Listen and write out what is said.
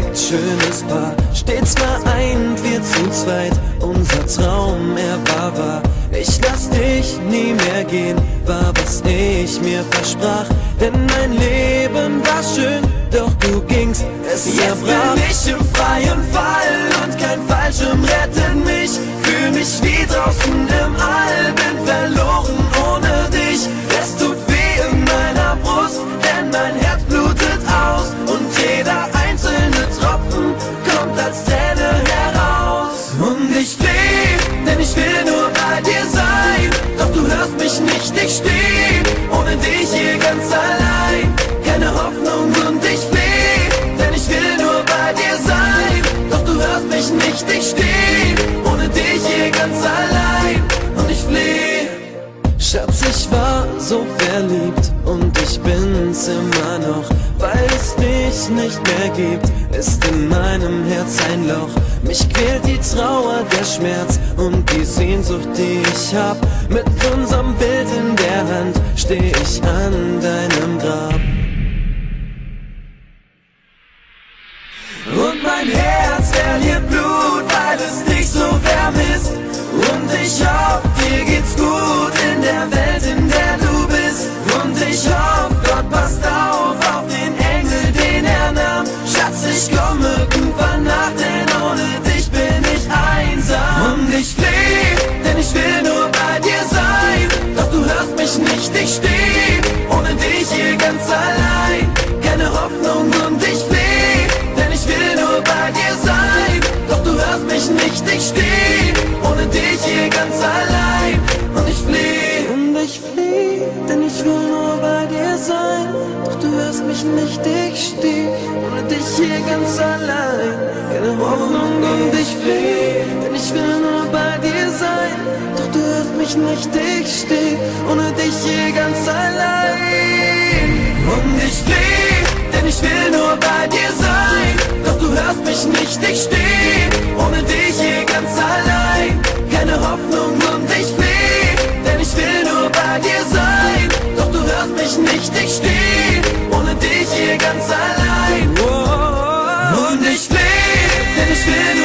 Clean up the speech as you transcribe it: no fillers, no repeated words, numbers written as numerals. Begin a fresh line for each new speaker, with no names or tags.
perfekt schönes Paar, stets vereint, wir zu zweit. Unser Traum, er war wahr. Ich lass dich nie mehr gehen, war was ich mir versprach. Denn mein Leben war schön, doch du gingst, es zerbrach. Jetzt bin ich im freien Fall und kein Fallschirm rettet mich. Fühl mich wie draußen im All, bin verloren ohne dich. Es tut weh in meiner Brust, denn mein Herz blutet aus. Und jeder einzelne Tropfen kommt als Träne heraus. Und ich fleh, denn ich will nur bei dir sein. Doch du hörst mich nicht, ich steh ohne dich hier ganz allein. Keine Hoffnung und ich fleh, denn ich will nur bei dir sein. Doch du hörst mich nicht, ich steh ohne dich hier ganz allein. Und ich fleh. Schatz, ich war so verliebt und ich bin's immer noch. Weil es dich nicht mehr gibt, ist in meinem Herz ein Loch. Mich quält die Trauer, der Schmerz und die Sehnsucht, die ich hab. Mit unserem Bild in der Hand steh ich an deinem Grab. Und mein Herz verliert Blut, weil es dich so vermisst. Und ich hoffe, dir geht's gut in der Welt, in der du bist. Und ich hoffe, Gott passt auf den Engel, den er nahm. Schatz, ich komme irgendwann nach, denn ohne dich bin ich einsam. Und ich fleh, denn ich will nur bei dir sein. Doch du hörst mich nicht, ich steh ohne dich hier ganz allein. Keine Hoffnung und ich fleh, denn ich will nur bei dir sein. Doch du hörst mich nicht, ich steh ohne dich hier ganz allein. Und ich fleh, denn ich will nur bei dir sein. Doch du hörst mich nicht, ich steh ohne dich hier ganz allein. Keine Hoffnung und ich fleh, denn ich will nur bei dir sein. Doch du hörst mich nicht, ich steh ohne dich hier ganz allein. Und ich fleh, denn ich will nur bei dir sein. Doch du hörst mich nicht, ich steh ohne dich hier ganz allein. Keine Hoffnung und ich fleh, denn ich will nur bei dir sein. Doch du hörst mich nicht, ich steh ohne dich hier ganz allein. Und ich fleh, denn ich will nur